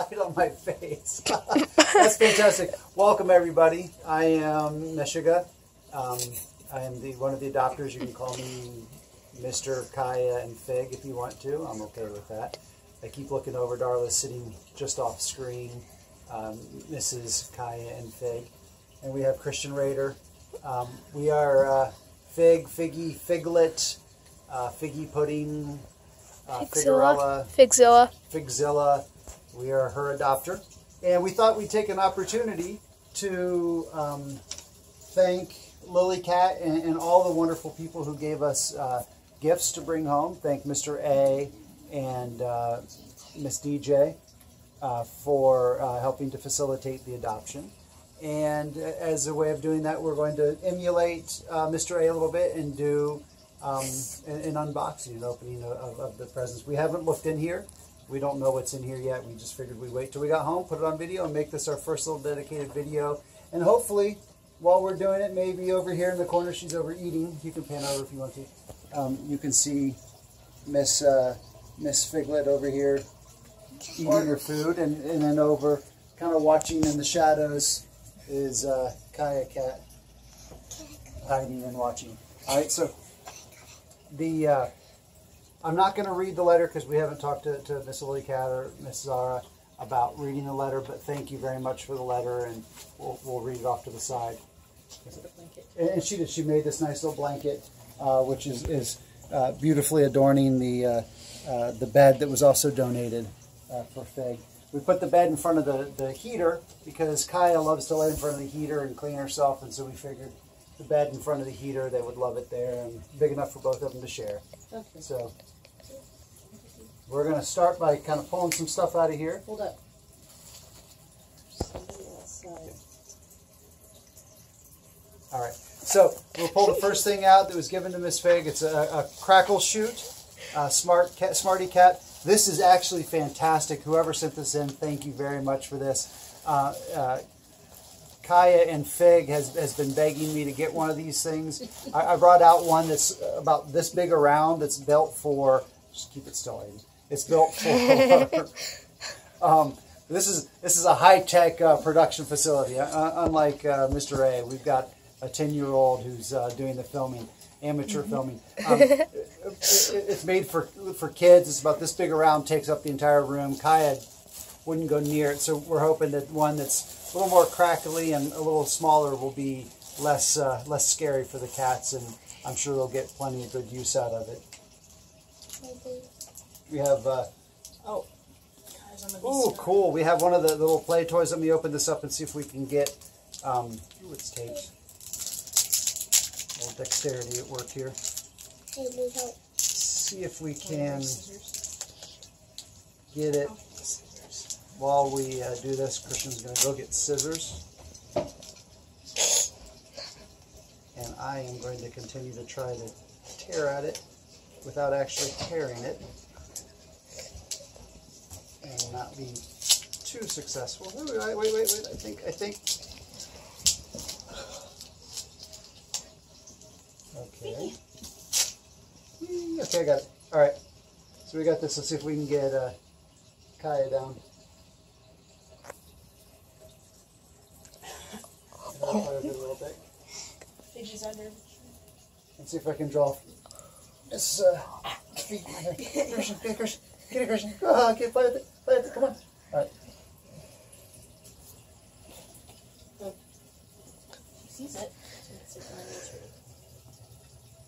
light on my face. That's fantastic. Welcome, everybody. I am Meshuggah. I am one of the adopters. You can call me Mr. Kaya and Fig if you want to. I'm okay with that. I keep looking over. Darla's sitting just off screen. Mrs. Kaya and Fig. And we have Christian Raider. We are Fig, Figgy, Figlet, Figgy Pudding, Figzilla. We are her adopter. And we thought we'd take an opportunity to thank Lily Cat and all the wonderful people who gave us gifts to bring home. Thank Mr. A and Miss DJ for helping to facilitate the adoption. And as a way of doing that, we're going to emulate Mr. A little bit and do an unboxing and opening of the presents. We haven't looked in here. We don't know what's in here yet. We just figured we'd wait till we got home, put it on video, and make this our first little dedicated video. And hopefully, while we're doing it, maybe over here in the corner, she's over eating. You can pan over if you want to. You can see Miss Figlet over here eating her food, and then over, kind of watching in the shadows, is Kaya Cat hiding and watching. All right, so I'm not going to read the letter because we haven't talked to Miss Lily Cat or Miss Zara about reading the letter, but thank you very much for the letter, and we'll read it off to the side. And she did. She made this nice little blanket, which is beautifully adorning the bed that was also donated for Fig. We put the bed in front of the heater because Kaya loves to lay in front of the heater and clean herself, and so we figured the bed in front of the heater, they would love it there, and big enough for both of them to share. Okay. So we're going to start by kind of pulling some stuff out of here. Hold up. All right. So we'll pull the first thing out that was given to Miss Fig. It's a crackle shoot, Smarty Cat. This is actually fantastic. Whoever sent this in, thank you very much for this. Kaya and Fig has been begging me to get one of these things. I brought out one that's about this big around. That's built for. Just keep it still, lady. It's built for. This is a high-tech production facility. Unlike Mr. A, we've got a 10-year-old who's doing the filming, amateur filming. It's made for kids. It's about this big around, takes up the entire room. Kaya wouldn't go near it, so we're hoping that one that's a little more crackly and a little smaller will be less scary for the cats, and I'm sure they'll get plenty of good use out of it. We have oh, cool. We have one of the little play toys. Let me open this up and see if we can get it's taped. A little dexterity at work here. See if we can get it while we do this. Christian's going to go get scissors. And I am going to continue to try to tear at it without actually tearing it. And not be too successful. Wait, I think. Okay. Okay, I got it. All right. So we got this. Let's see if we can get Kaya down. A little bit. Let's see if I can draw this feet. Christian, get it, Christian. Okay, play with it. Come on. All right. She sees it.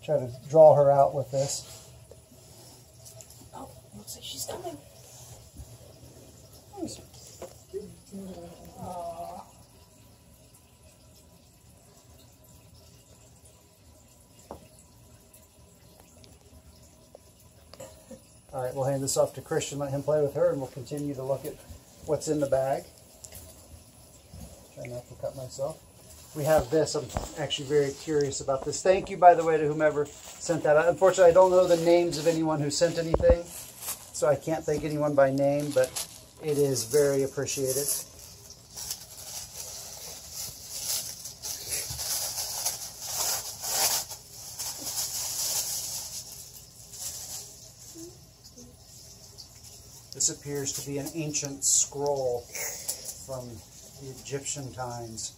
Try to draw her out with this. Oh, looks like she's coming. All right, we'll hand this off to Christian, let him play with her, and we'll continue to look at what's in the bag. Try not to cut myself. We have this. I'm actually very curious about this. Thank you, by the way, to whomever sent that. Unfortunately, I don't know the names of anyone who sent anything, so I can't thank anyone by name, but it is very appreciated. This appears to be an ancient scroll from the Egyptian times.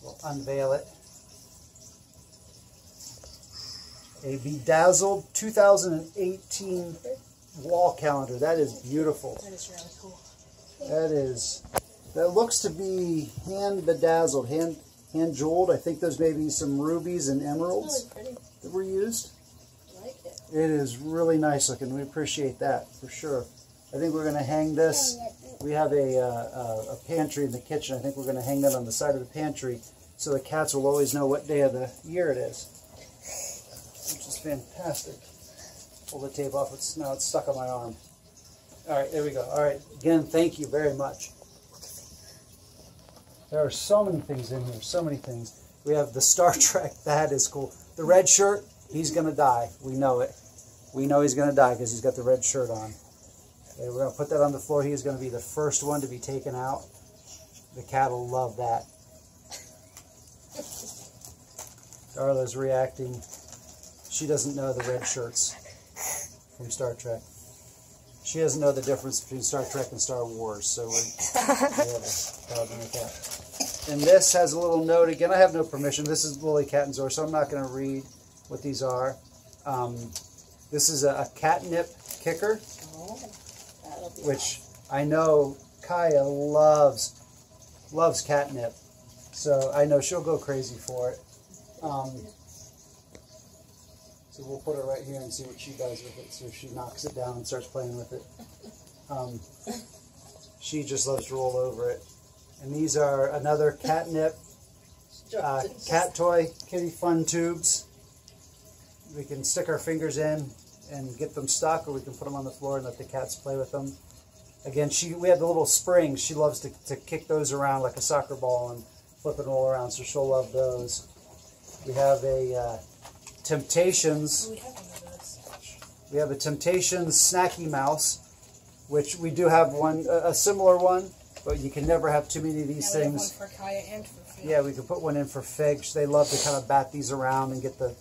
We'll unveil it. A bedazzled 2018 wall calendar. That is beautiful. That is really cool. That looks to be hand bedazzled, hand jeweled. I think there's maybe some rubies and emeralds that were used. I like it. It is really nice looking. We appreciate that for sure. I think we're going to hang this. We have a pantry in the kitchen. I think we're going to hang that on the side of the pantry so the cats will always know what day of the year it is. Which is fantastic. Pull the tape off. Now it's stuck on my arm. All right, there we go. All right, again, thank you very much. There are so many things in here, so many things. We have the Star Trek. That is cool. The red shirt, he's going to die. We know it. We know he's going to die because he's got the red shirt on. Okay, we're going to put that on the floor. He is going to be the first one to be taken out. The cat will love that. Darla's reacting. She doesn't know the red shirts from Star Trek. She doesn't know the difference between Star Trek and Star Wars, so we have a problem with that. And this has a little note. Again, I have no permission. This is Lily Cat and Zora, so I'm not going to read what these are. This is a catnip kicker, which I know Kaya loves catnip, so I know she'll go crazy for it. So we'll put it right here and see what she does with it. See if she knocks it down and starts playing with it. She just loves to roll over it. And these are another catnip cat toy kitty fun tubes. We can stick our fingers in and get them stuck, or we can put them on the floor and let the cats play with them. Again, we have the little springs. She loves to kick those around like a soccer ball and flip and roll around, so she'll love those. We have a Temptations. We have a Temptations Snacky Mouse, which we do have one, a similar one, but you can never have too many of these things. We have one for Kaya and for Fig. Yeah, we can put one in for Fig. They love to kind of bat these around and get the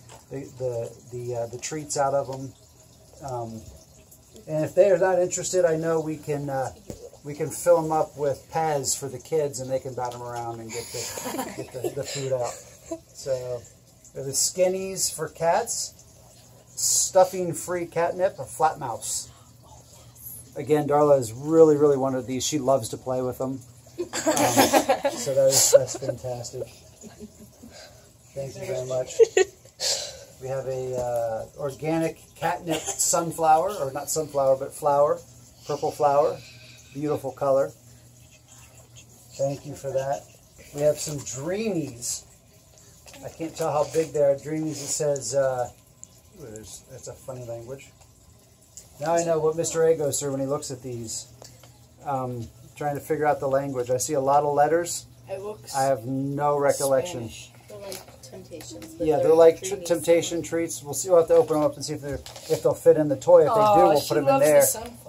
treats out of them. And if they are not interested, I know we can fill them up with Pez for the kids, and they can bat them around and get the food out. So. The Skinnies for cats, stuffing-free catnip, a flat mouse. Again, Darla has really, really wanted these. She loves to play with them. So that's fantastic. Thank you very much. We have a organic catnip sunflower, or not sunflower, but flower, purple flower. Beautiful color. Thank you for that. We have some Dreamies. I can't tell how big they are. Dreamies, it says, that's a funny language. Now I know what Mr. A goes through when he looks at these. Trying to figure out the language. I see a lot of letters. I have no recollection. Spanish. They're like Temptations. Yeah, they're like Temptation treats. We'll see. We'll have to open them up and see if they'll fit in the toy. If they do, we'll put them in there.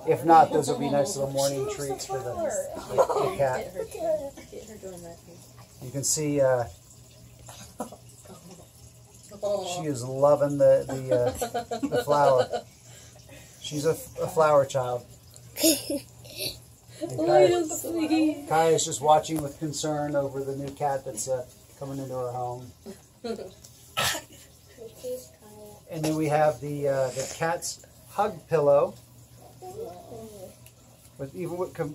If not, those will be nice little morning treats for the cat. Get her doing that. You can see she is loving the flower. She's a flower child. Kaya is just watching with concern over the new cat that's coming into her home. And then we have the cat's hug pillow,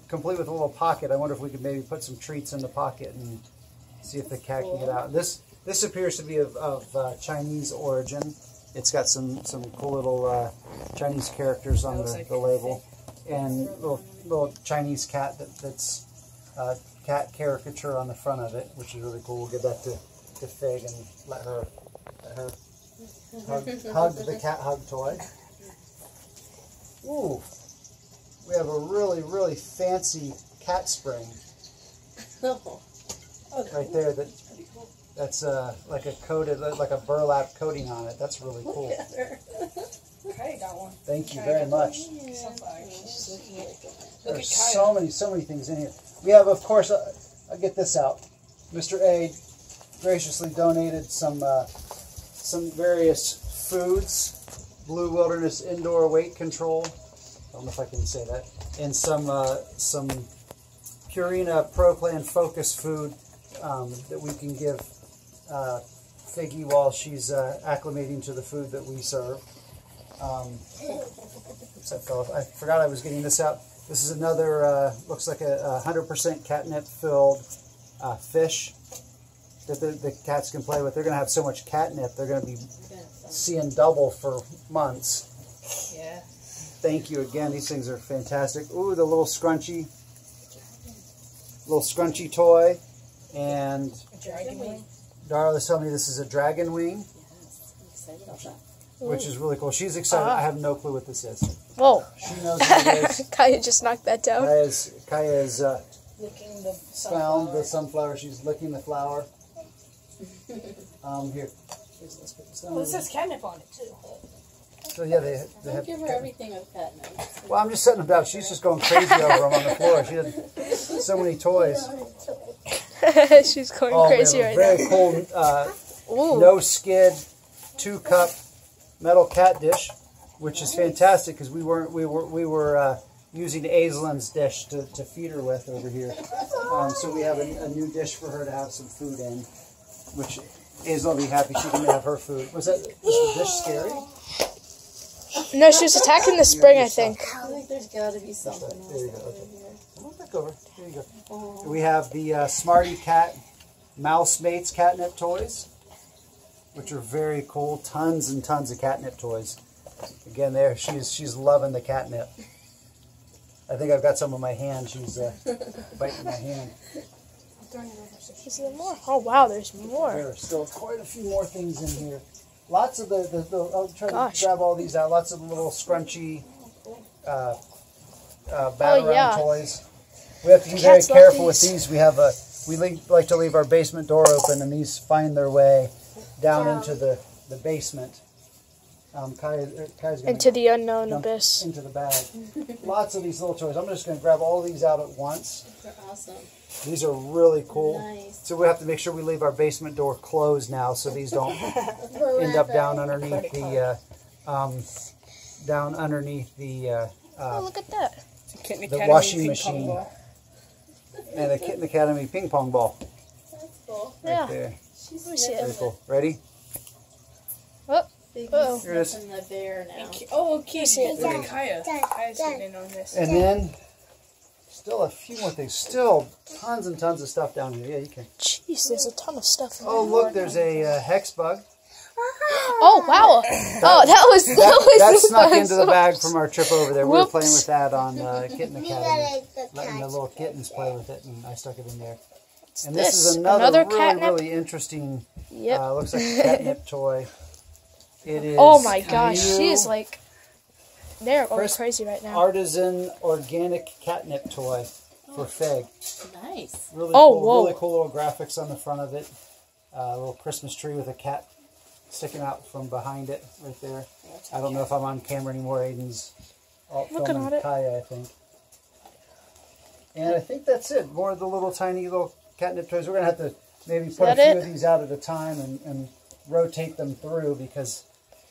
complete with a little pocket. I wonder if we could maybe put some treats in the pocket and see if the cat can get out. This appears to be of Chinese origin. It's got some cool little Chinese characters on the label, and little Chinese cat that's cat caricature on the front of it, which is really cool. We'll give that to Fig and let her hug the cat hug toy. Ooh, we have a really, really fancy cat spring right there. That's like a burlap coating on it. That's really cool. Kaya got one. Thank you very much. Look There's at Kaya. so many things in here. We have, of course, I'll get this out. Mr. A graciously donated some various foods. Blue Wilderness Indoor Weight Control. don't know if I can say that, and some Purina Pro Plan Focus food that we can give Figgy while she's acclimating to the food that we serve. What's that, Philip? I forgot I was getting this out. This is another, looks like a 100% catnip filled fish that the cats can play with. They're going to have so much catnip, they're going to be seeing double for months. Yeah. Thank you again. These things are fantastic. Ooh, the little scrunchy toy. And A dragon wing. Darla's telling me this is a dragon wing. Yes, I'm excited about that. Which is really cool. She's excited. I have no clue what this is. Whoa. She knows what it is. Kaya just knocked that down. Kaya's Licking the found the sunflower. sunflower. She's licking the flower. Here. Let's put this down. Well, it says catnip on it too. So yeah, they Don't have. give her everything with catnip. Well, I'm just setting them down. She's just going crazy over them on the floor. She had so many toys. She's going Oh, crazy we have right a very cool Ooh. no skid 2-cup metal cat dish, which is fantastic because we were using Aislin's dish to feed her with over here. So we have a new dish for her to have some food in, which Aislinn will be happy she can have her food. Was the dish scary? now. No, she was attacking the spring, I think. I think there's got to be something else There you go, over okay. here. Move back over. There you go. We have the Smarty Cat Mouse Mates catnip toys, which are very cool. Tons and tons of catnip toys. Again, there she's loving the catnip. I think I've got some in my hand. She's biting my hand. Is there more? Oh wow, there's more. There are still quite a few more things in here. Lots of the I'll try Gosh. to grab all these out. Lots of the little scrunchy bat-around toys. We have to be very Cats love careful with these. these. We have like to leave our basement door open, and these find their way down into the basement. Kaya's gonna Into the unknown jump abyss. into the bag. Lots of these little toys. I'm just going to grab all these out at once. They're awesome. These are really cool. Nice. So we have to make sure we leave our basement door closed now, so these don't end up down underneath the Oh, look at that. Kitten the Academy washing ping machine. pong ball. And a Kitten Academy ping pong ball That's cool. right Yeah. there. She's Let me see it. Very cool. Ready? Oh, Big Uh-oh. Here it is. sniffing the bear now. Oh, okay. see it. Look at Kaya. Kaya's getting in on this. And then still a few more things. Still tons and tons of stuff down here. Yeah, you can. jeez, there's a ton of stuff in there. Oh, look, there's a hex bug. Oh wow. Oh, that was That snuck into the bag from our trip over there. We were Whoops. playing with that on Kitten Academy, letting the little kittens play with it, and I stuck it in there. And this is another really, catnip. really interesting, Yep. looks like a catnip toy. It is Oh my gosh, she new is like, they're going crisp crazy right now. artisan organic catnip toy for Fig. Nice. Really Oh, cool, whoa. really cool little graphics on the front of it. A little Christmas tree with a cat sticking out from behind it right there. I don't know if I'm on camera anymore. Aiden's Looking filming at it. Kaya, I think. And I think that's it. More of the little tiny little catnip toys. We're going to have to maybe put a that few it? of these out at a time and rotate them through, because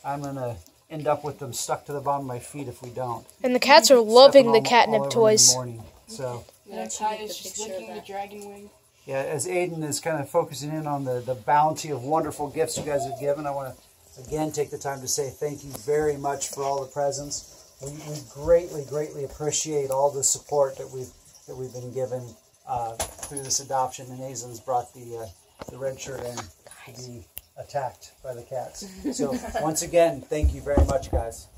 I'm going to end up with them stuck to the bottom of my feet if we don't. And the cats are Step loving them the all catnip over in the toys. morning. So, Yeah, Kaya's just licking the dragon wing. yeah, as Aiden is kind of focusing in on the bounty of wonderful gifts you guys have given, I want to again take the time to say thank you very much for all the presents. We greatly, greatly appreciate all the support that we've been given through this adoption. And Aislinn's brought the red shirt in to be attacked by the cats. So once again, thank you very much, guys.